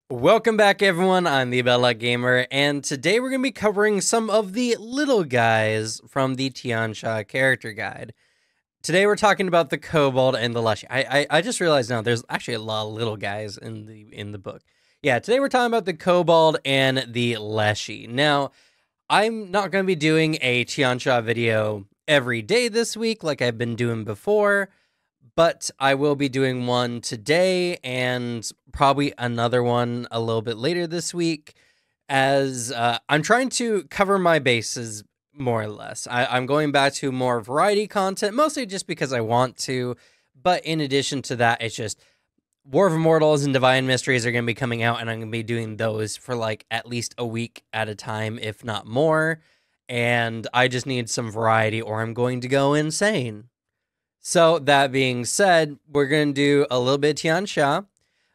Welcome back, everyone. I'm the Bella Gamer, and today we're going to be covering some of the little guys from the Tiansha character guide. Today we're talking about the Kobold and the Leshy. I just realized now there's actually a lot of little guys in the book. Yeah, today we're talking about the Kobold and the Leshy. Now, I'm not going to be doing a Tiansha video every day this week like I've been doing before, but I will be doing one today and probably another one a little bit later this week as I'm trying to cover my bases more or less. I'm going back to more variety content, mostly just because I want to, but in addition to that, it's just War of Immortals and Divine Mysteries are going to be coming out, and I'm going to be doing those for like at least a week at a time, if not more, and I just need some variety or I'm going to go insane. So that being said, we're going to do a little bit of Tiansha.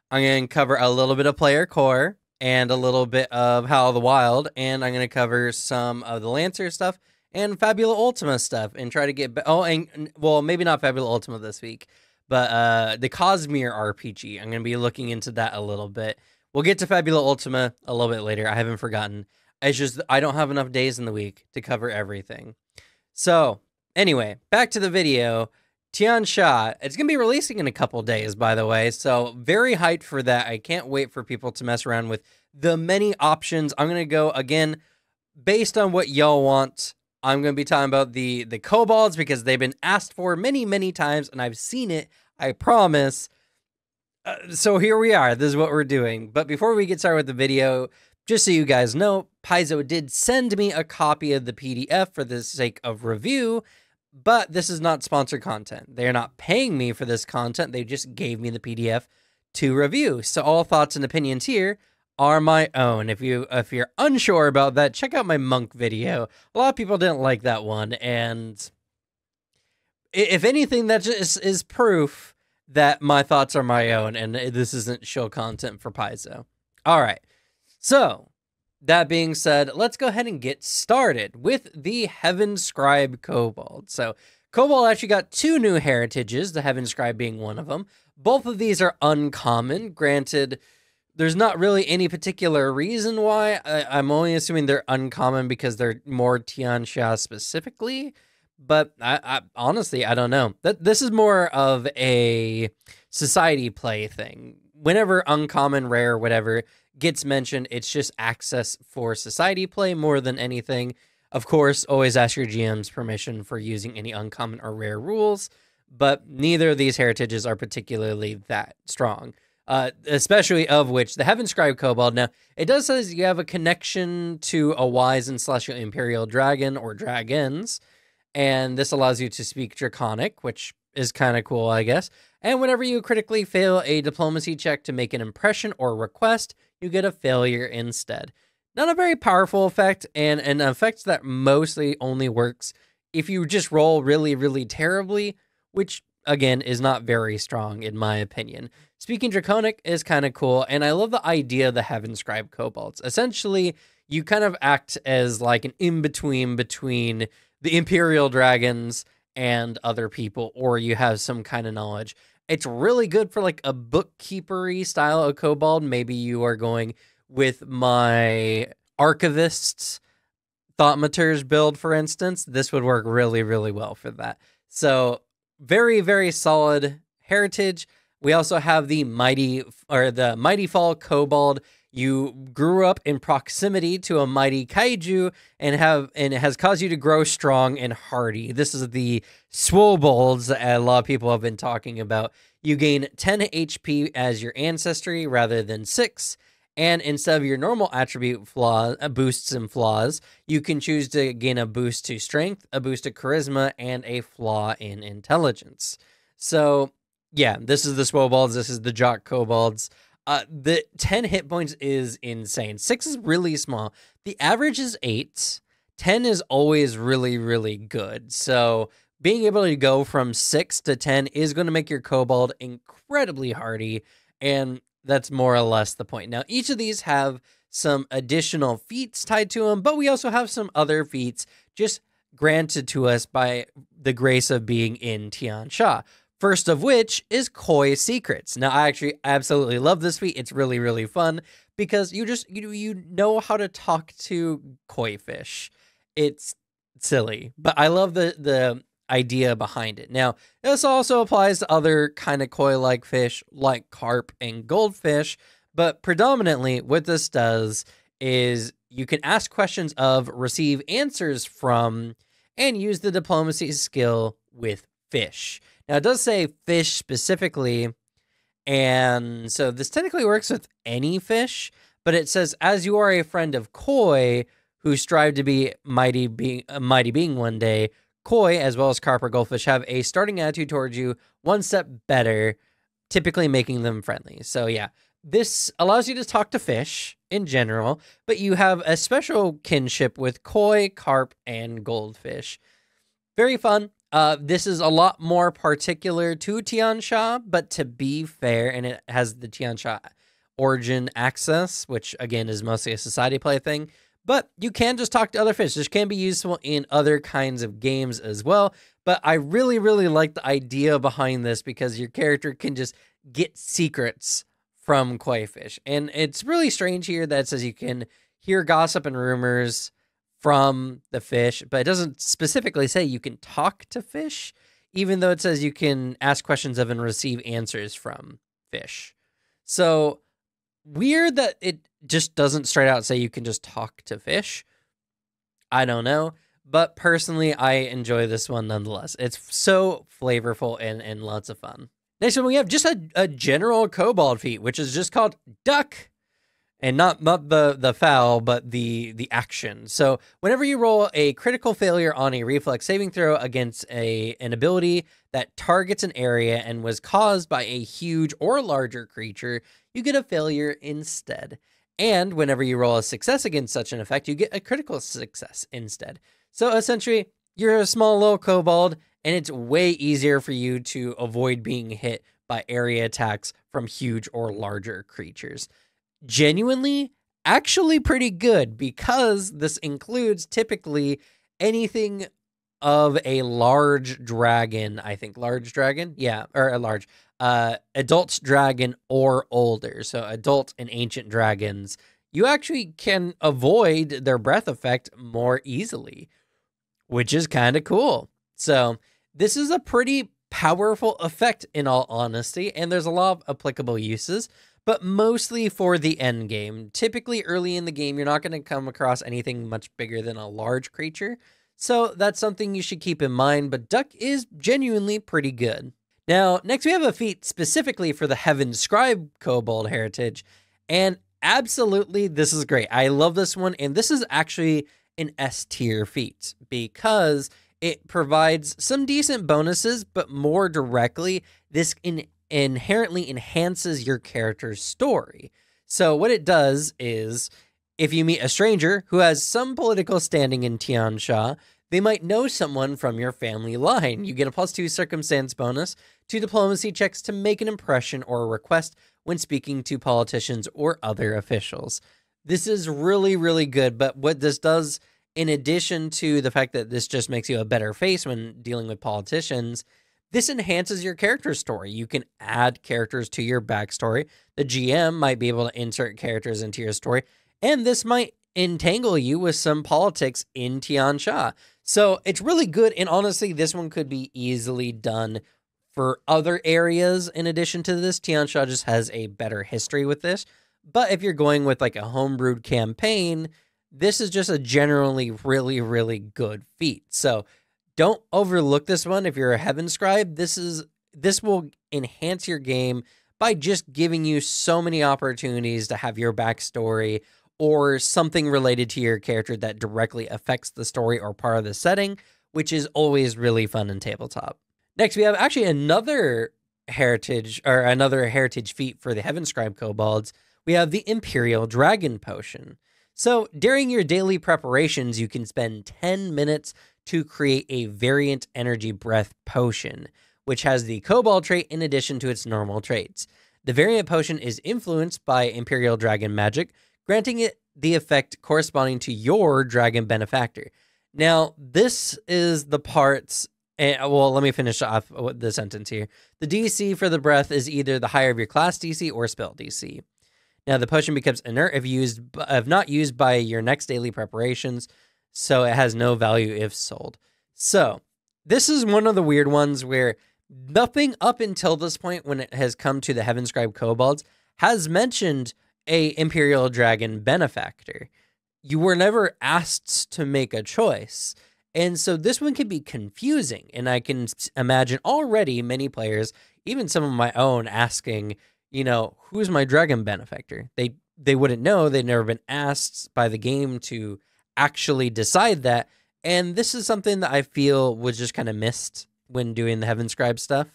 I'm going to cover a little bit of Player Core and a little bit of Howl of the Wild, and I'm going to cover some of the Lancer stuff and Fabula Ultima stuff and try to get... well, maybe not Fabula Ultima this week, but the Cosmere RPG. I'm going to be looking into that a little bit. We'll get to Fabula Ultima a little bit later. I haven't forgotten. It's just I don't have enough days in the week to cover everything. So, anyway, back to the video. Tiansha, it's going to be releasing in a couple days, by the way, so very hyped for that. I can't wait for people to mess around with the many options. I'm going to go, again, based on what y'all want. I'm going to be talking about the kobolds because they've been asked for many, many times, and I've seen it, I promise. So here we are. This is what we're doing. But before we get started with the video, just so you guys know, Paizo did send me a copy of the PDF for the sake of review, but this is not sponsored content. They're not paying me for this content. They just gave me the PDF to review. So all thoughts and opinions here are my own. If you're unsure about that, check out my monk video. A lot of people didn't like that one, and if anything, that just is proof that my thoughts are my own, and this isn't show content for Paizo. All right. So, that being said, let's go ahead and get started with the Heaven Scribe Kobold. So, Kobold actually got two new heritages, the Heaven Scribe being one of them. Both of these are uncommon. Granted, there's not really any particular reason why. I'm only assuming they're uncommon because they're more Tiansha specifically. But I honestly, I don't know. This is more of a society play thing. Whenever uncommon, rare, whatever gets mentioned, it's just access for society play more than anything. Of course, always ask your GM's permission for using any uncommon or rare rules, but neither of these heritages are particularly that strong. Especially of which the Heaven Scribe Kobold. Now, it does say you have a connection to a wise and celestial imperial dragon or dragons, and this allows you to speak Draconic, which is kind of cool, I guess. And whenever you critically fail a diplomacy check to make an impression or request, you get a failure instead. Not a very powerful effect, and an effect that mostly only works if you just roll really, really terribly, which, again, is not very strong in my opinion. Speaking Draconic is kind of cool, and I love the idea of the Heaven Scribe Kobolds. Essentially, you kind of act as like an in-between between the Imperial Dragons and other people, or you have some kind of knowledge. It's really good for like a bookkeepery style of kobold. Maybe you are going with my archivist's thaumaturge build, for instance. This would work really, really well for that. So very, very solid heritage. We also have the Mighty Fall Kobold. You grew up in proximity to a mighty kaiju and it has caused you to grow strong and hardy. This is the Swobolds that a lot of people have been talking about. You gain 10 HP as your ancestry rather than 6. And instead of your normal attribute boosts and flaws, you can choose to gain a boost to strength, a boost to charisma, and a flaw in intelligence. So, yeah, this is the Swobolds. This is the Jock Kobolds. The 10 hit points is insane. 6 is really small. The average is 8. 10 is always really, really good. So being able to go from 6 to 10 is going to make your kobold incredibly hardy, and that's more or less the point. Now, each of these have some additional feats tied to them, but we also have some other feats just granted to us by the grace of being in Tiansha. First of which is Koi Secrets. Now, I actually absolutely love this feat. It's really, really fun because you know how to talk to koi fish. It's silly, but I love the idea behind it. Now, this also applies to other kind of koi-like fish like carp and goldfish, but predominantly what this does is you can ask questions of, receive answers from, and use the diplomacy skill with fish. Now, it does say fish specifically, and so this technically works with any fish, but it says, as you are a friend of koi who strive to be a mighty being one day, koi, as well as carp or goldfish, have a starting attitude towards you one step better, typically making them friendly. So yeah, this allows you to talk to fish in general, but you have a special kinship with koi, carp, and goldfish. Very fun. This is a lot more particular to Tian Sha, but to be fair, and it has the Tian Sha origin access, which again is mostly a society play thing, but you can just talk to other fish. This can be useful in other kinds of games as well, but I really, really like the idea behind this because your character can just get secrets from koi fish. And it's really strange here that it says you can hear gossip and rumors from the fish, but it doesn't specifically say you can talk to fish, even though it says you can ask questions of and receive answers from fish. So weird that it just doesn't straight out say you can just talk to fish. I don't know, but personally, I enjoy this one nonetheless. It's so flavorful and lots of fun. Next one, we have just a general kobold feat, which is just called Duck. And not the foul, but the action. So whenever you roll a critical failure on a reflex saving throw against an ability that targets an area and was caused by a huge or larger creature, you get a failure instead. And whenever you roll a success against such an effect, you get a critical success instead. So essentially, you're a small little kobold, and it's way easier for you to avoid being hit by area attacks from huge or larger creatures. Genuinely, actually pretty good because this includes typically anything of a large dragon. I think large dragon, yeah, or a large adult dragon or older. So adult and ancient dragons, you actually can avoid their breath effect more easily, which is kind of cool. So this is a pretty powerful effect in all honesty, and there's a lot of applicable uses, but mostly for the end game. Typically early in the game, you're not going to come across anything much bigger than a large creature. So that's something you should keep in mind, but Duck is genuinely pretty good. Now, next we have a feat specifically for the Heaven Scribe Kobold heritage, and absolutely this is great. I love this one, and this is actually an S tier feat because it provides some decent bonuses, but more directly, this inherently enhances your character's story. So what it does is, if you meet a stranger who has some political standing in Tian Sha, they might know someone from your family line. You get a +2 circumstance bonus to diplomacy checks to make an impression or a request when speaking to politicians or other officials. This is really, really good, but what this does, in addition to the fact that this just makes you a better face when dealing with politicians, this enhances your character story. You can add characters to your backstory. The GM might be able to insert characters into your story, and this might entangle you with some politics in Tian Sha. So it's really good, and honestly, this one could be easily done for other areas in addition to this. Tian Sha just has a better history with this, but if you're going with like a homebrewed campaign, this is just a generally really, really good feat. So don't overlook this one. If you're a Heaven Scribe, this will enhance your game by just giving you so many opportunities to have your backstory or something related to your character that directly affects the story or part of the setting, which is always really fun in tabletop. Next, we have actually another heritage feat for the Heaven Scribe Kobolds. We have the Imperial Dragon Potion. So during your daily preparations, you can spend 10 minutes to create a variant energy breath potion, which has the Kobold trait in addition to its normal traits. The variant potion is influenced by Imperial Dragon magic, granting it the effect corresponding to your dragon benefactor. Now, this is the parts, well, let me finish off the sentence here. The DC for the breath is either the higher of your class DC or spell DC. Now, the potion becomes inert if not used by your next daily preparations, so it has no value if sold. So, this is one of the weird ones where nothing up until this point, when it has come to the Heavenscribe Kobolds, has mentioned a Imperial Dragon benefactor. You were never asked to make a choice. And so this one can be confusing. And I can imagine already many players, even some of my own, asking, who's my dragon benefactor? They wouldn't know. They'd never been asked by the game to actually decide that. And this is something that I feel was just kind of missed when doing the Heavenscribe stuff.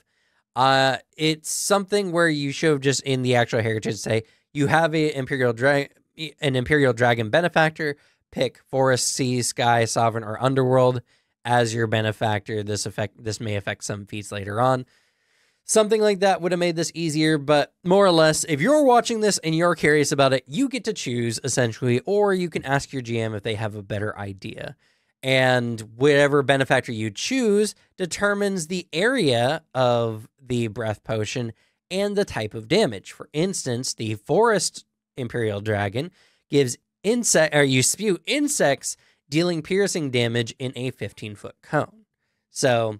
It's something where you should have just in the actual heritage say, you have an Imperial Dragon benefactor, pick Forest, Sea, Sky, Sovereign, or Underworld as your benefactor. This may affect some feats later on. Something like that would have made this easier, but more or less, if you're watching this and you're curious about it, you get to choose, essentially, or you can ask your GM if they have a better idea. And whatever benefactor you choose determines the area of the breath potion and the type of damage. For instance, the Forest Imperial Dragon gives you spew insects, dealing piercing damage in a 15-foot cone. So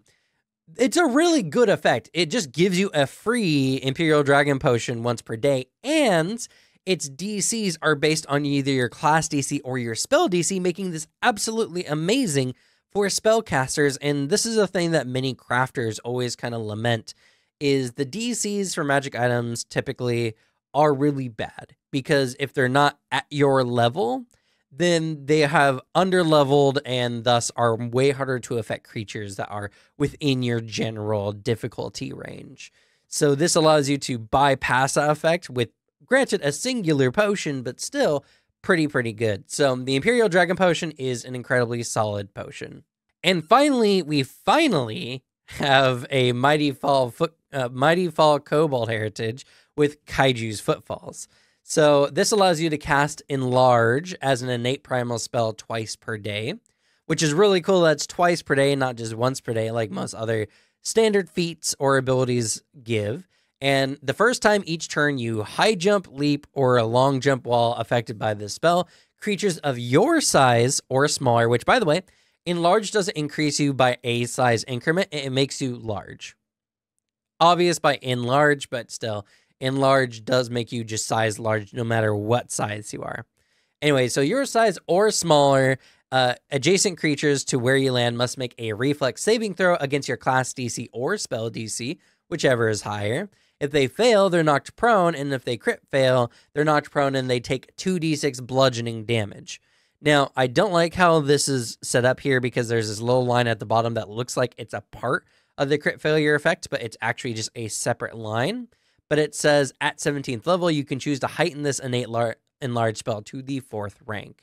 it's a really good effect. It just gives you a free Imperial Dragon potion once per day, and its DCs are based on either your class DC or your spell DC, making this absolutely amazing for spellcasters. And this is a thing that many crafters always kind of lament, is the DCs for magic items typically are really bad, because if they're not at your level, then they have underleveled and thus are way harder to affect creatures that are within your general difficulty range. So this allows you to bypass that effect with, granted, a singular potion, but still pretty good. So the Imperial Dragon Potion is an incredibly solid potion. And finally, we have a Mighty Fall Kobold heritage with Kaiju's Footfalls. So this allows you to cast Enlarge as an innate primal spell twice per day, which is really cool. That's twice per day, not just once per day like most other standard feats or abilities give. And the first time each turn you high jump, leap, or a long jump while affected by this spell, creatures of your size or smaller, which, by the way, Enlarge doesn't increase you by a size increment, it makes you large. Obvious by Enlarge, but still, Enlarge does make you just size large no matter what size you are. Anyway, so your size or smaller, adjacent creatures to where you land must make a reflex saving throw against your class DC or spell DC, whichever is higher. If they fail, they're knocked prone, and if they crit fail, they're knocked prone and they take 2d6 bludgeoning damage. Now, I don't like how this is set up here, because there's this little line at the bottom that looks like it's a part of the crit failure effect, but it's actually just a separate line. But it says at 17th level, you can choose to heighten this innate enlarge spell to the 4th rank.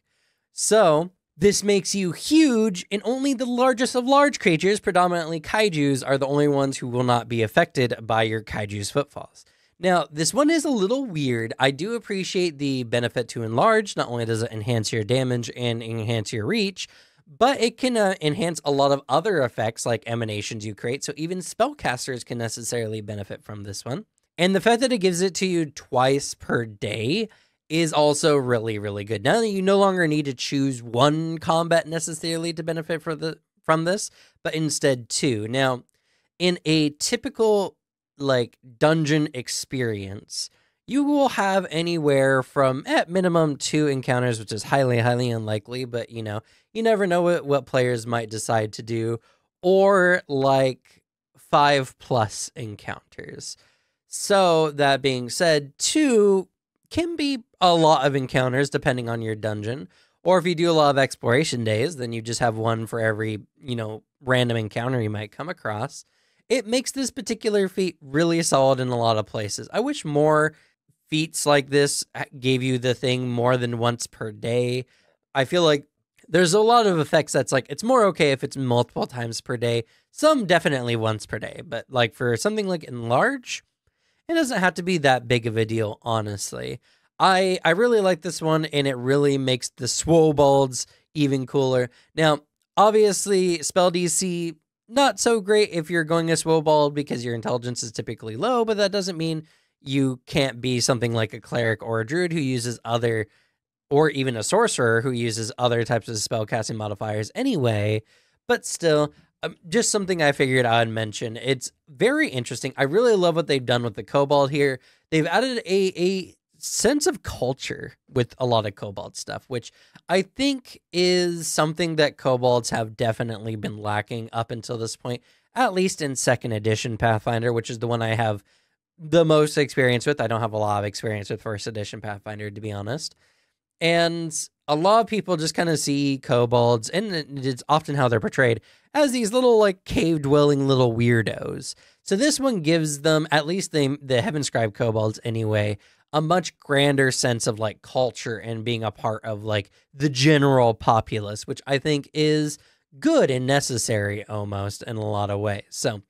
So this makes you huge, and only the largest of large creatures, predominantly kaijus, are the only ones who will not be affected by your Kaiju's Footfalls. Now, this one is a little weird. I do appreciate the benefit to Enlarge. Not only does it enhance your damage and enhance your reach, but it can enhance a lot of other effects like emanations you create, so even spellcasters can necessarily benefit from this one. And the fact that it gives it to you twice per day is also really good. Now that you no longer need to choose one combat necessarily to benefit from this, but instead two. Now, in a typical dungeon experience, you will have anywhere from at minimum 2 encounters, which is highly unlikely, but you never know what players might decide to do, or 5+ encounters. So that being said, 2 can be a lot of encounters depending on your dungeon. Or if you do a lot of exploration days, then you just have 1 for every, random encounter you might come across. It makes this particular feat really solid in a lot of places. I wish more feats like this gave you the thing more than once per day. I feel like there's a lot of effects that's it's more okay if it's multiple times per day. Some definitely once per day. But for something like Enlarge, it doesn't have to be that big of a deal, honestly. I really like this one, and it really makes the Swobolds even cooler. Now, obviously, spell DC, not so great if you're going a Swobold because your intelligence is typically low, but that doesn't mean you can't be something like a cleric or a druid who uses other, or even a sorcerer who uses other types of spellcasting modifiers anyway. But still, just something I figured I'd mention. It's very interesting. I really love what they've done with the kobold here. They've added a sense of culture with a lot of kobold stuff, which I think is something that kobolds have definitely been lacking up until this point, at least in 2nd edition Pathfinder, which is the one I have the most experience with. I don't have a lot of experience with 1st edition Pathfinder, to be honest. And a lot of people just kind of see kobolds, and it's often how they're portrayed, as these little like cave-dwelling little weirdos. So this one gives them, at least the Heavenscribe kobolds anyway, a much grander sense of like culture and being a part of like the general populace, which I think is good and necessary almost in a lot of ways. So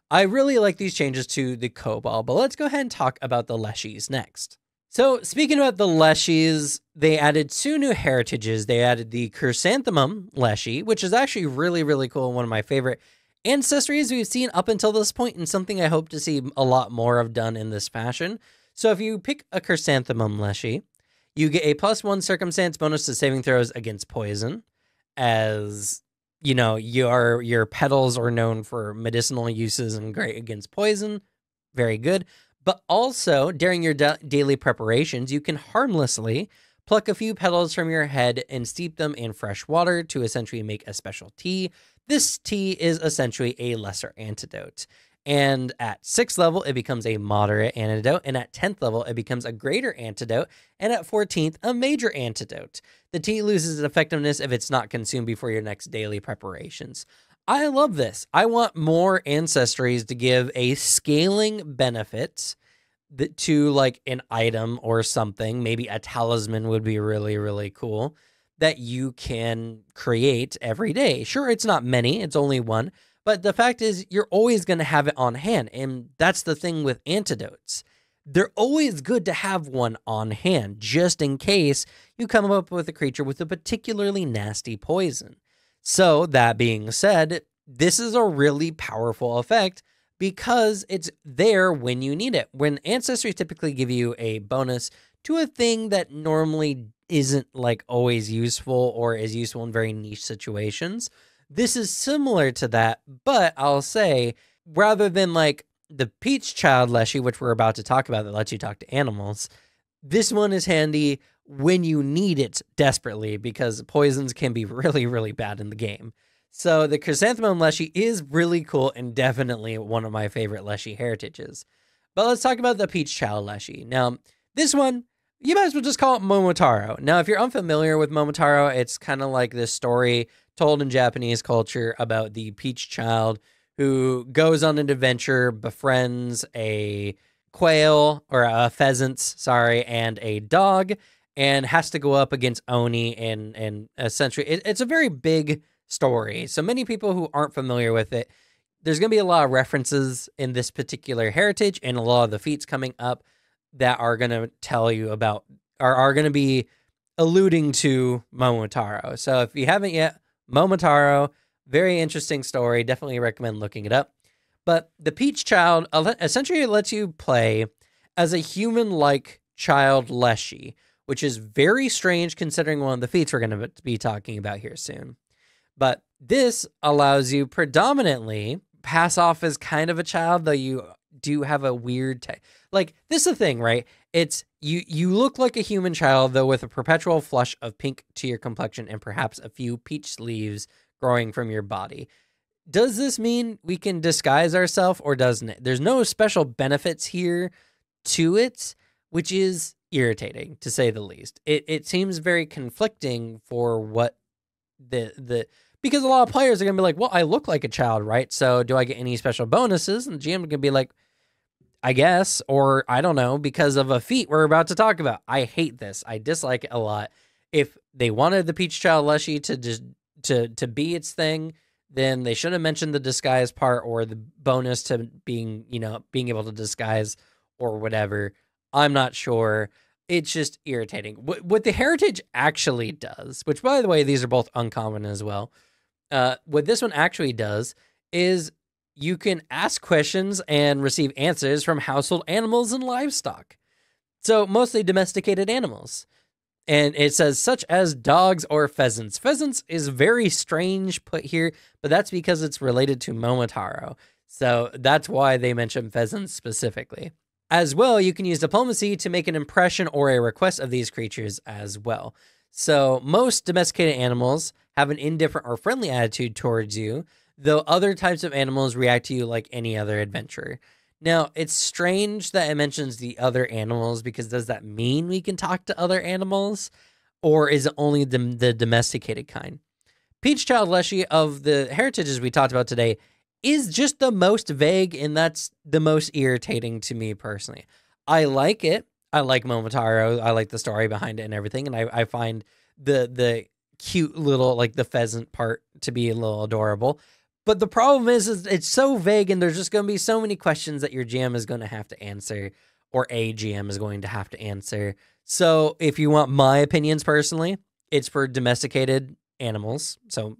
I really like these changes to the kobold, but let's go ahead and talk about the leshies next. So speaking about the leshies, they added 2 new heritages. They added the Chrysanthemum Leshy, which is actually really, really cool. One of my favorite ancestries we've seen up until this point, and something I hope to see a lot more of done in this fashion. So if you pick a Chrysanthemum Leshy, you get a +1 circumstance bonus to saving throws against poison, as you know, your petals are known for medicinal uses and great against poison. Very good. But also, during your daily preparations, you can harmlessly pluck a few petals from your head and steep them in fresh water to essentially make a special tea. This tea is essentially a lesser antidote. And at 6th level, it becomes a moderate antidote. And at 10th level, it becomes a greater antidote. And at 14th, a major antidote. The tea loses its effectiveness if it's not consumed before your next daily preparations. I love this. I want more ancestries to give a scaling benefit to like an item or something. Maybe a talisman would be really, really cool that you can create every day. Sure, it's not many, it's only 1. But the fact is, you're always going to have it on hand. And that's the thing with antidotes. They're always good to have one on hand, just in case you come up with a creature with a particularly nasty poison. So that being said, this is a really powerful effect because it's there when you need it. When ancestries typically give you a bonus to a thing that normally isn't like always useful or is useful in very niche situations, this is similar to that, but I'll say, rather than like the Peach Child Leshy, which we're about to talk about that lets you talk to animals, this one is handy when you need it desperately because poisons can be really, really bad in the game. So the Chrysanthemum Leshy is really cool and definitely one of my favorite Leshy heritages. But let's talk about the Peach Child Leshy. Now, this one, you might as well just call it Momotaro. Now, if you're unfamiliar with Momotaro, it's kind of like this story told in Japanese culture about the Peach Child who goes on an adventure, befriends a quail, or a pheasant, sorry, and a dog, and has to go up against Oni, and essentially, it's a very big story. So many people who aren't familiar with it, there's going to be a lot of references in this particular heritage, and a lot of the feats coming up that are going to tell you about, are going to be alluding to Momotaro. So if you haven't yet, Momotaro, very interesting story. Definitely recommend looking it up. But the Peach Child essentially lets you play as a human-like child Leshy, which is very strange considering one of the feats we're going to be talking about here soon. But this allows you predominantly pass off as kind of a child, though you do have a weird like, this is the thing, right? It's you look like a human child, though, with a perpetual flush of pink to your complexion and perhaps a few peach leaves growing from your body. Does this mean we can disguise ourselves, or doesn't it? There's no special benefits here to it, which is irritating, to say the least. It seems very conflicting for what because a lot of players are going to be like, well, I look like a child, right? So do I get any special bonuses? And the GM can be like, I guess, or I don't know, because of a feat we're about to talk about. I hate this. I dislike it a lot. If they wanted the Peach Child Leshy to just to be its thing, then they should have mentioned the disguise part or the bonus to being able to disguise or whatever. I'm not sure. It's just irritating. What the heritage actually does, which, by the way, these are both uncommon as well. What this one actually does is you can ask questions and receive answers from household animals and livestock. So mostly domesticated animals. And it says such as dogs or pheasants. Pheasants is very strange put here, but that's because it's related to Momotaro. So that's why they mention pheasants specifically. As well, you can use diplomacy to make an impression or a request of these creatures as well. So most domesticated animals have an indifferent or friendly attitude towards you, though other types of animals react to you like any other adventurer. Now, it's strange that it mentions the other animals, because does that mean we can talk to other animals? Or is it only the domesticated kind? Peachchild Leshy of the heritages we talked about today is just the most vague, and that's the most irritating to me personally. I like it. I like Momotaro. I like the story behind it and everything, and I find the cute little, like the pheasant part to be a little adorable. But the problem is it's so vague, and there's just going to be so many questions that your GM is going to have to answer, or a GM is going to have to answer. So if you want my opinions personally, it's for domesticated animals. So,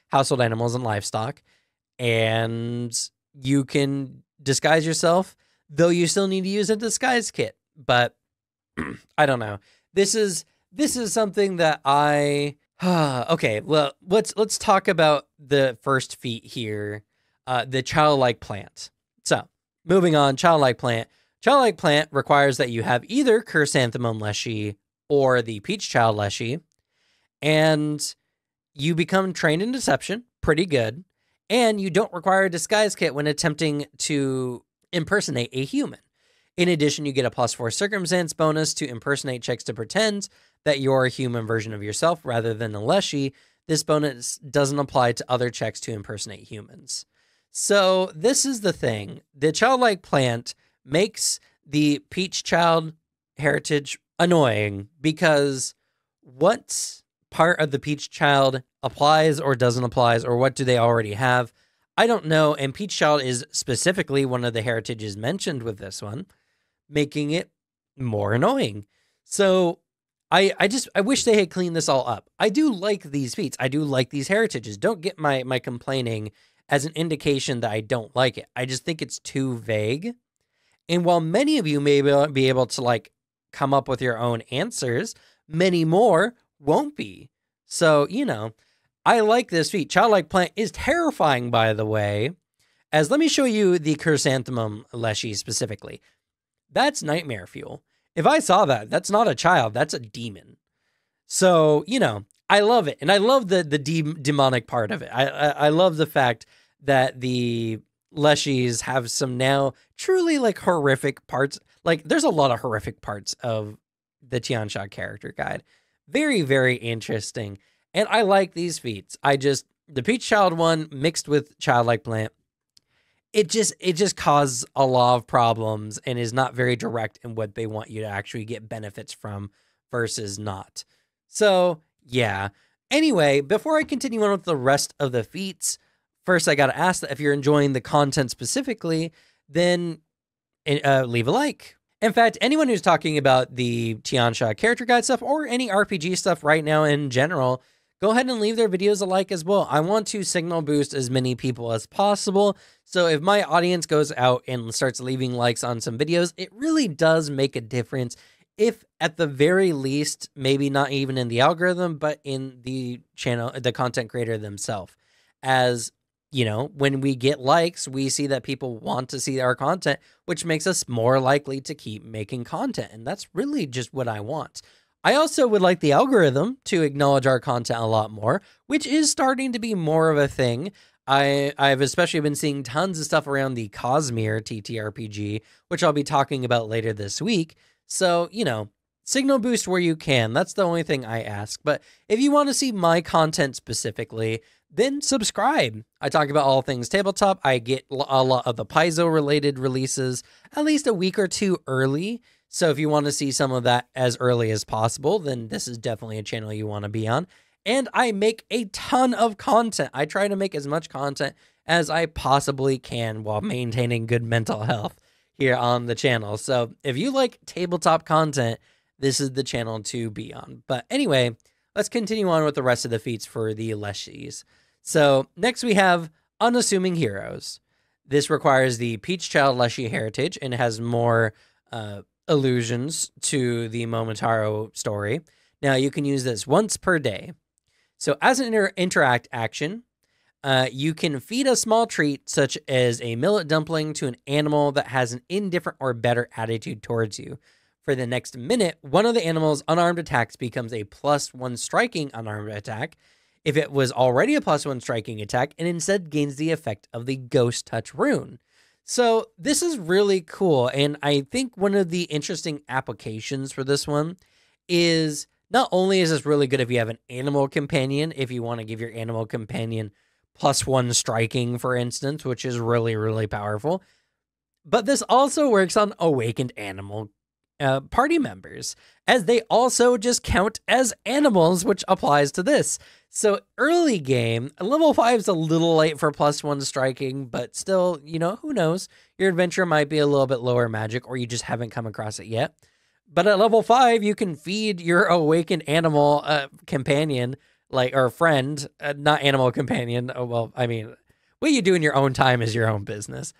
household animals and livestock. And you can disguise yourself, though you still need to use a disguise kit. But I don't know. This is something that okay, well, let's talk about the first feat here, the childlike plant. So, moving on, childlike plant. Childlike plant requires that you have either Chrysanthemum Leshy or the Peachchild Leshy, and you become trained in deception, pretty good, and you don't require a disguise kit when attempting to impersonate a human. In addition, you get a +4 circumstance bonus to impersonate checks to pretend that you're a human version of yourself rather than a Leshy. This bonus doesn't apply to other checks to impersonate humans. So this is the thing. The childlike plant makes the Peachchild heritage annoying, because what part of the Peachchild applies or doesn't apply, or what do they already have? I don't know, and Peachchild is specifically one of the heritages mentioned with this one, making it more annoying. So I wish they had cleaned this all up. I do like these feats. I do like these heritages. Don't get my complaining as an indication that I don't like it. I just think it's too vague. And while many of you may be able to come up with your own answers, many more won't be. So, I like this feat. Childlike plant is terrifying, by the way, as let me show you the Chrysanthemum Leshy specifically. That's nightmare fuel. If I saw that, that's not a child, that's a demon. So, I love it. And I love the demonic part of it. I love the fact that the Leshies have some now truly horrific parts. There's a lot of horrific parts of the Tiansha character guide. Very, very interesting. And I like these feats. The Peachchild one mixed with childlike plant, it just causes a lot of problems and is not very direct in what they want you to actually get benefits from versus not. So, yeah. Anyway, before I continue on with the rest of the feats, first I got to ask that if you're enjoying the content specifically, then leave a like. In fact, anyone who's talking about the Tiansha character guide stuff or any RPG stuff right now in general, go ahead and leave their videos a like as well. I want to signal boost as many people as possible. So if my audience goes out and starts leaving likes on some videos, it really does make a difference. If at the very least, maybe not even in the algorithm, but in the channel, the content creator themselves. As when we get likes, we see that people want to see our content, which makes us more likely to keep making content. And that's really just what I want. I also would like the algorithm to acknowledge our content a lot more, which is starting to be more of a thing. I've especially been seeing tons of stuff around the Cosmere TTRPG, which I'll be talking about later this week. So, signal boost where you can. That's the only thing I ask. But if you want to see my content specifically, then subscribe. I talk about all things tabletop. I get a lot of the Paizo related releases at least a week or two early. So if you want to see some of that as early as possible, then this is definitely a channel you want to be on. And I make a ton of content. I try to make as much content as I possibly can while maintaining good mental health here on the channel. So if you like tabletop content, this is the channel to be on. But anyway, let's continue on with the rest of the feats for the Leshies. So next we have Unassuming Heroes. This requires the Peachchild Leshy heritage and has more allusions to the Momotaro story. Now, you can use this once per day. So as an interact action, you can feed a small treat, such as a millet dumpling, to an animal that has an indifferent or better attitude towards you. For the next minute, one of the animal's unarmed attacks becomes a +1 striking unarmed attack if it was already a +1 striking attack, and instead gains the effect of the Ghost Touch rune. So this is really cool, and I think one of the interesting applications for this one is not only is this really good if you have an animal companion, if you want to give your animal companion +1 striking, for instance, which is really, really powerful, but this also works on awakened animal party members, as they also just count as animals, which applies to this. So early game, level 5 is a little late for +1 striking, but still, you know, who knows? Your adventure might be a little bit lower magic, or you just haven't come across it yet. But at level 5, you can feed your awakened animal companion, or friend, not animal companion. Oh, well, I mean, what you do in your own time is your own business.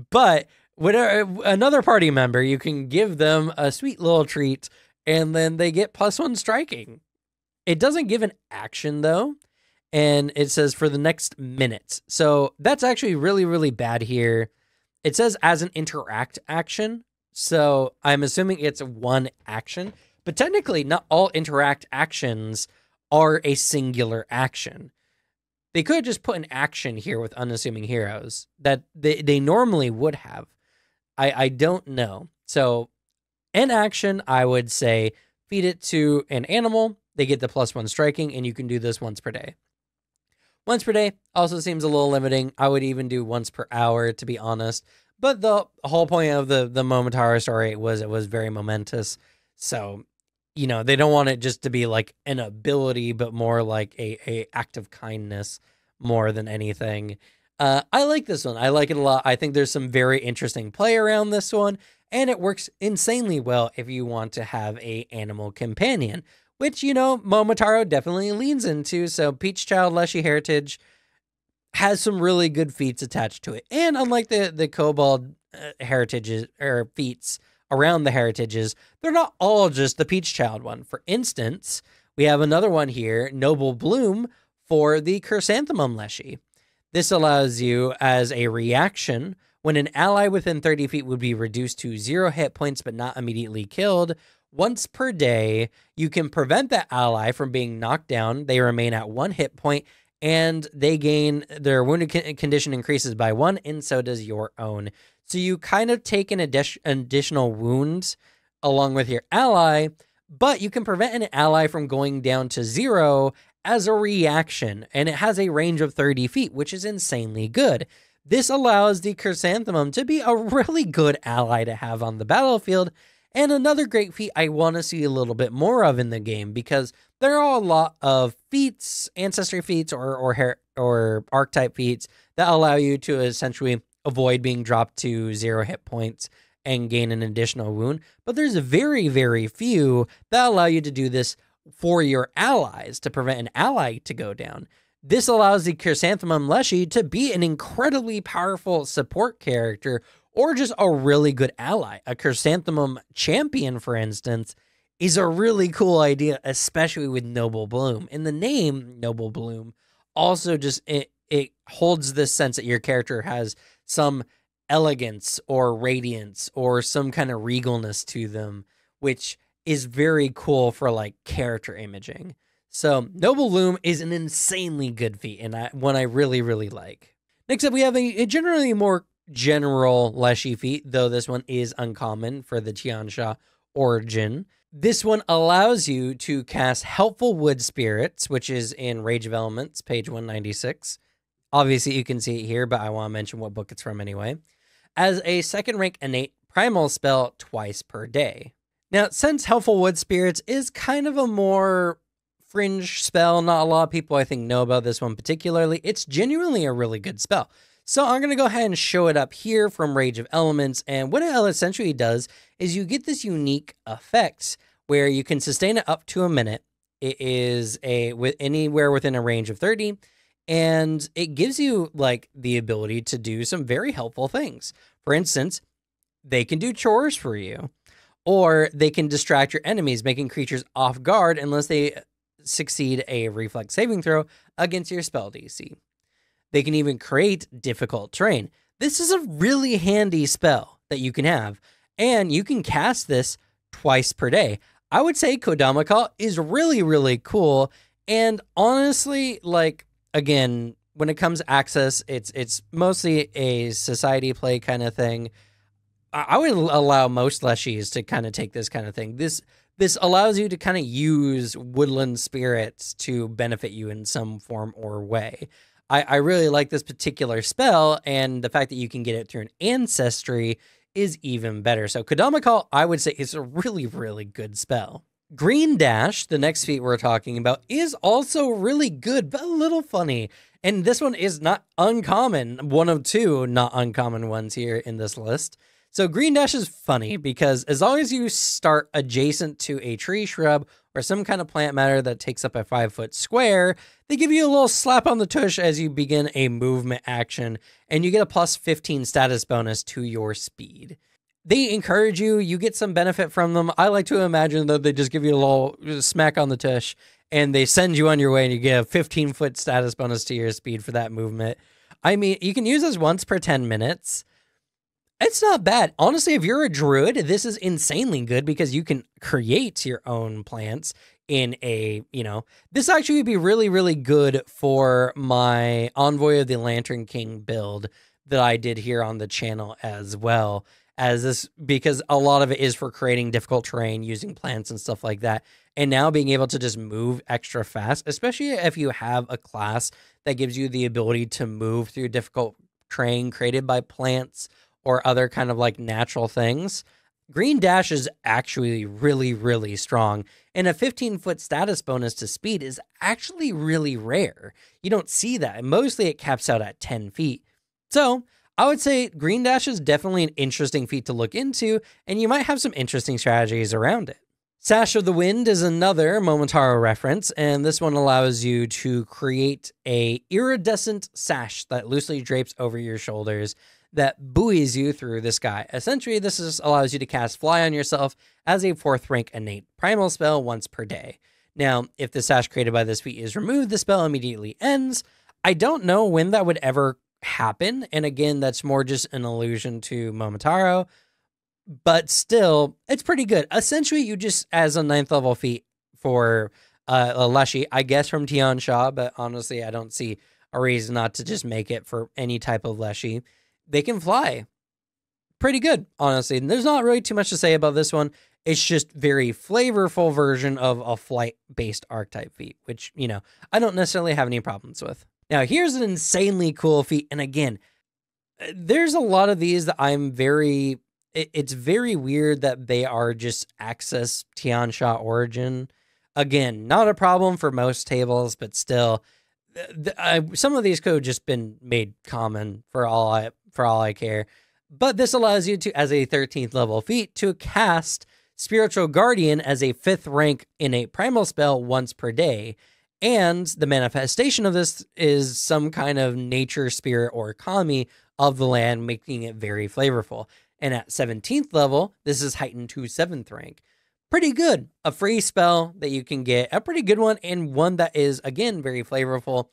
But whatever, another party member, you can give them a sweet little treat, and then they get +1 striking. It doesn't give an action, though, and it says for the next minute. So that's actually really, really bad here. It says as an interact action, so I'm assuming it's one action, but technically not all interact actions are a singular action. They could just put an action here with Unassuming Heroes that they normally would have. I don't know. So in action, I would say feed it to an animal. They get the +1 striking, and you can do this once per day. Once per day also seems a little limiting. I would even do once per hour, to be honest. But the whole point of the Momotaro story was it was very momentous. So, you know, they don't want it just to be like an ability, but more like a act of kindness more than anything. I like this one. I like it a lot. I think there's some very interesting play around this one, and it works insanely well if you want to have a animal companion, which, you know, Momotaro definitely leans into. So Peachchild Leshy heritage has some really good feats attached to it. And unlike the Kobold heritages or feats around the heritages, they're not all just the Peachchild one. For instance, we have another one here, Noble Bloom, for the Chrysanthemum Leshy. This allows you, as a reaction, when an ally within 30 feet would be reduced to 0 hit points but not immediately killed, once per day, you can prevent that ally from being knocked down. They remain at 1 hit point, and they gain their wounded condition increases by 1, and so does your own. So you kind of take an additional wound along with your ally, but you can prevent an ally from going down to 0 as a reaction, and it has a range of 30 feet, which is insanely good. This allows the Chrysanthemum to be a really good ally to have on the battlefield, and another great feat I want to see a little bit more of in the game, because there are a lot of feats, ancestry feats, or archetype feats that allow you to essentially avoid being dropped to 0 hit points and gain an additional wound, but there's very, very few that allow you to do this for your allies, to prevent an ally to go down. This allows the Chrysanthemum Leshy to be an incredibly powerful support character, or just a really good ally. A Chrysanthemum champion, for instance, is a really cool idea, especially with Noble Bloom. And the name Noble Bloom also just, it holds this sense that your character has some elegance or radiance or some kind of regalness to them, which is very cool for like character imaging. So Noble Bloom is an insanely good feat, and one I really, really like. Next up, we have a generally more general Leshy feat, though this one is uncommon for the Tiansha origin. This one allows you to cast Helpful Wood Spirits, which is in Rage of Elements, page 196. Obviously, you can see it here, but I want to mention what book it's from anyway. As a second rank innate primal spell twice per day. Now, since Helpful Wood Spirits is kind of a more fringe spell, not a lot of people I think know about this one particularly, it's genuinely a really good spell. So I'm going to go ahead and show it up here from Rage of Elements, and what it essentially does is you get this unique effect where you can sustain it up to a minute. It is anywhere within a range of 30. and it gives you like the ability to do some very helpful things. For instance, they can do chores for you, or they can distract your enemies, making creatures off guard unless they succeed a reflex saving throw against your spell DC. They can even create difficult terrain. This is a really handy spell that you can have, and you can cast this twice per day. I would say Kodama Call is really, really cool, and honestly, like, again, when it comes to access, it's mostly a society play kind of thing. I would allow most Leshies to kind of take this kind of thing. This allows you to kind of use woodland spirits to benefit you in some form or way. I really like this particular spell, and the fact that you can get it through an ancestry is even better. So Kodama Call, I would say, is a really, really good spell. Green Dash, the next feat we're talking about, is also really good, but a little funny. And this one is not uncommon, one of two not uncommon ones here in this list. So Green Dash is funny because as long as you start adjacent to a tree, shrub, or some kind of plant matter that takes up a 5-foot square, they give you a little slap on the tush as you begin a movement action, and you get a plus 15 status bonus to your speed. They encourage you, you get some benefit from them. I like to imagine that they just give you a little smack on the tush, and they send you on your way, and you get a 15-foot status bonus to your speed for that movement. I mean, you can use this once per 10 minutes. It's not bad. Honestly, if you're a druid, this is insanely good because you can create your own plants in a, this actually would be really, really good for my Envoy of the Lantern King build that I did here on the channel as well as this, because a lot of it is for creating difficult terrain using plants and stuff like that. And now being able to just move extra fast, especially if you have a class that gives you the ability to move through difficult terrain created by plants or other kind of like natural things, Green Dash is actually really, really strong. And a 15-foot status bonus to speed is actually really rare. You don't see that. Mostly it caps out at 10 feet. So I would say Green Dash is definitely an interesting feat to look into, and you might have some interesting strategies around it. Sash of the Wind is another Momotaro reference, and this one allows you to create a iridescent sash that loosely drapes over your shoulders that buoys you through the sky. Essentially, this just allows you to cast Fly on yourself as a 4th rank innate primal spell once per day. Now, if the sash created by this feat is removed, the spell immediately ends. I don't know when that would ever happen, and again, that's more just an allusion to Momotaro, but still, it's pretty good. Essentially, you just, as a 9th level feat for a Leshy, I guess from Tiansha, but honestly, I don't see a reason not to just make it for any type of Leshy. They can fly. Pretty good, honestly. And there's not really too much to say about this one. It's just very flavorful version of a flight-based archetype feat, which, I don't necessarily have any problems with. Now, here's an insanely cool feat. And again, there's a lot of these that it's very weird that they are just Access Tiansha Origin. Again, not a problem for most tables, but still, some of these could have just been made common for all I care. But this allows you to, as a 13th level feat, to cast Spiritual Guardian as a 5th rank innate primal spell once per day. And the manifestation of this is some kind of nature spirit or kami of the land, making it very flavorful. And at 17th level, this is heightened to 7th rank. Pretty good. A free spell that you can get, a pretty good one, and one that is, again, very flavorful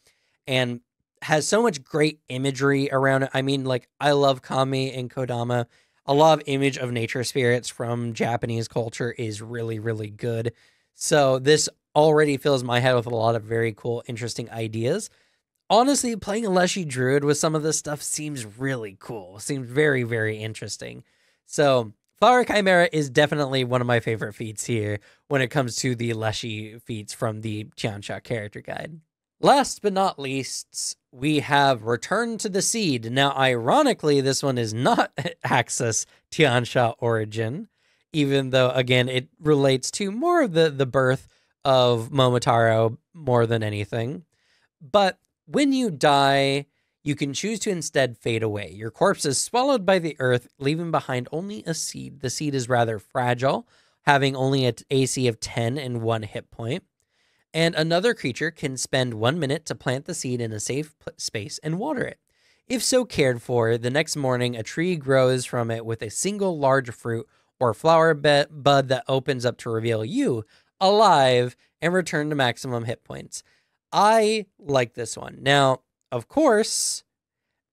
and has so much great imagery around it. I mean, like, I love Kami and Kodama. A lot of image of nature spirits from Japanese culture is really, really good. So this already fills my head with a lot of very cool, interesting ideas. Honestly, playing a Leshy Druid with some of this stuff seems really cool. Seems very, very interesting. So Flower Chimera is definitely one of my favorite feats here when it comes to the Leshy feats from the Tiansha character guide. Last but not least, we have Return to the Seed. Now, ironically, this one is not Access Tiansha Origin, even though, again, it relates to more of the birth of Momotaro more than anything. But when you die, you can choose to instead fade away. Your corpse is swallowed by the earth, leaving behind only a seed. The seed is rather fragile, having only an AC of 10 and 1 hit point. And another creature can spend 1 minute to plant the seed in a safe space and water it. If so cared for, the next morning a tree grows from it with a single large fruit or flower bud that opens up to reveal you alive and return to maximum hit points. I like this one. Now, of course,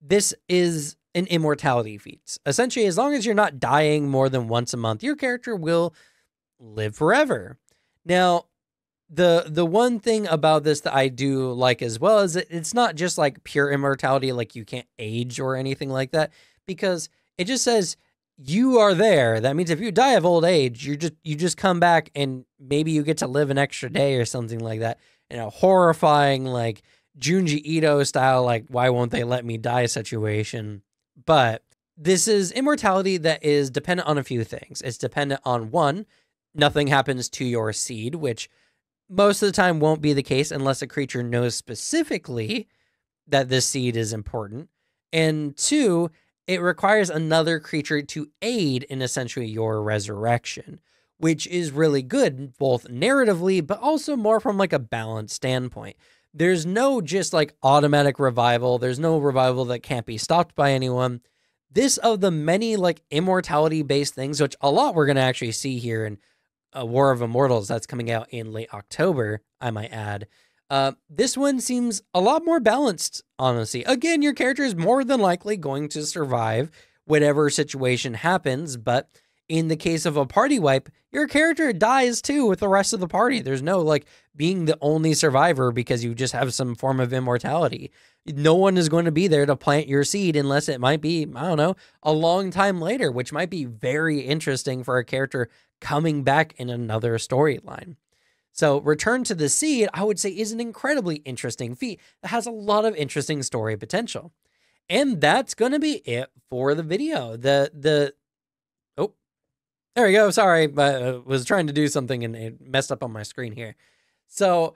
this is an immortality feat. Essentially, as long as you're not dying more than once a month, your character will live forever. Now, the one thing about this that I do like as well is that it's not just like pure immortality, like you can't age or anything like that, because it just says you are there. That means if you die of old age, you just come back and maybe you get to live an extra day or something like that in a horrifying, like Junji Ito style, like why won't they let me die situation. But this is immortality that is dependent on a few things. It's dependent on, one, nothing happens to your seed, which most of the time won't be the case unless a creature knows specifically that this seed is important. And two, it requires another creature to aid in essentially your resurrection, which is really good, both narratively, but also more from like a balance standpoint. There's no just like automatic revival. There's no revival that can't be stopped by anyone. This, of the many like immortality based things, which a lot we're going to actually see here in War of Immortals that's coming out in late October, I might add. This one seems a lot more balanced, honestly. Again, your character is more than likely going to survive whatever situation happens, but in the case of a party wipe, your character dies too with the rest of the party. There's no like being the only survivor because you just have some form of immortality. No one is going to be there to plant your seed unless it might be, I don't know, a long time later, which might be very interesting for a character coming back in another storyline. So Return to the Seed, I would say, is an incredibly interesting feat that has a lot of interesting story potential. And that's going to be it for the video. Oh, there we go. Sorry, but I was trying to do something and it messed up on my screen here. So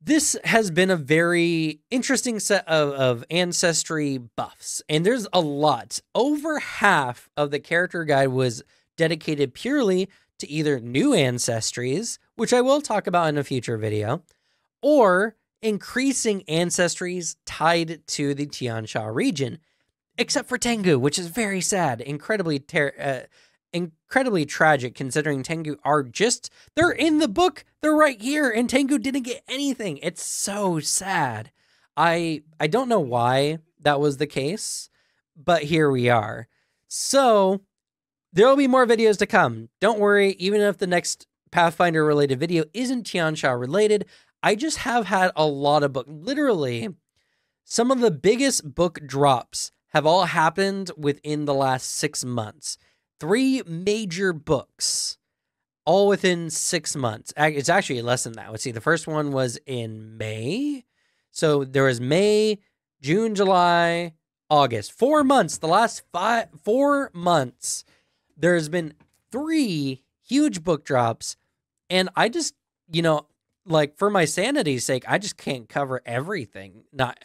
this has been a very interesting set of ancestry buffs, and there's a lot. Over half of the character guide was dedicated purely to either new ancestries, which I will talk about in a future video, or increasing ancestries tied to the Tian Xia region, except for Tengu, which is very sad, incredibly tragic considering Tengu are they're in the book, they're right here, and Tengu didn't get anything. It's so sad. I don't know why that was the case, but here we are. So there will be more videos to come. Don't worry, even if the next Pathfinder related video isn't Tian Xia related, I just have had a lot of literally some of the biggest book drops have all happened within the last 6 months. 3 major books, all within 6 months. It's actually less than that. Let's see, the first one was in May. So there was May, June, July, August. 4 months, the last 4 months. There's been 3 huge book drops, and I just, like for my sanity's sake, I just can't cover everything, not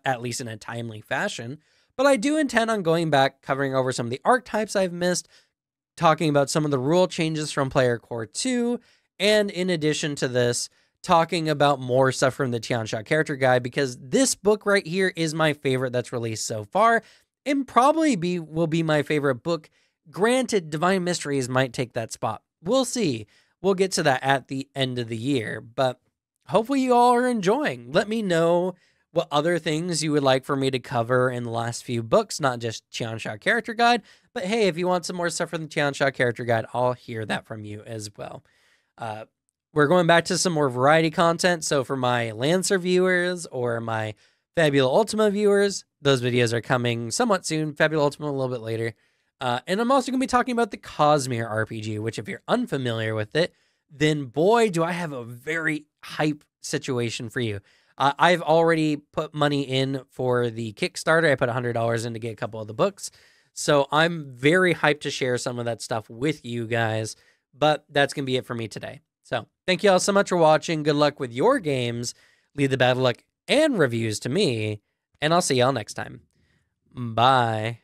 at least in a timely fashion, but I do intend on going back, covering over some of the archetypes I've missed, talking about some of the rule changes from Player Core 2, and in addition to this, talking about more stuff from the Tian Xia character guide, because this book right here is my favorite that's released so far, and probably will be my favorite book. Granted, Divine Mysteries might take that spot. We'll see. We'll get to that at the end of the year, but hopefully you all are enjoying. Let me know what other things you would like for me to cover in the last few books, not just Tian Xia character guide, but hey, if you want some more stuff from the Tian Xia character guide, I'll hear that from you as well. We're going back to some more variety content, so for my Lancer viewers or my Fabula Ultima viewers, those videos are coming somewhat soon. Fabula Ultima a little bit later. And I'm also going to be talking about the Cosmere RPG, which if you're unfamiliar with it, then boy, do I have a very hype situation for you. I've already put money in for the Kickstarter. I put $100 in to get a couple of the books. So I'm very hyped to share some of that stuff with you guys. But that's going to be it for me today. So thank you all so much for watching. Good luck with your games. Leave the bad luck and reviews to me. And I'll see y'all next time. Bye.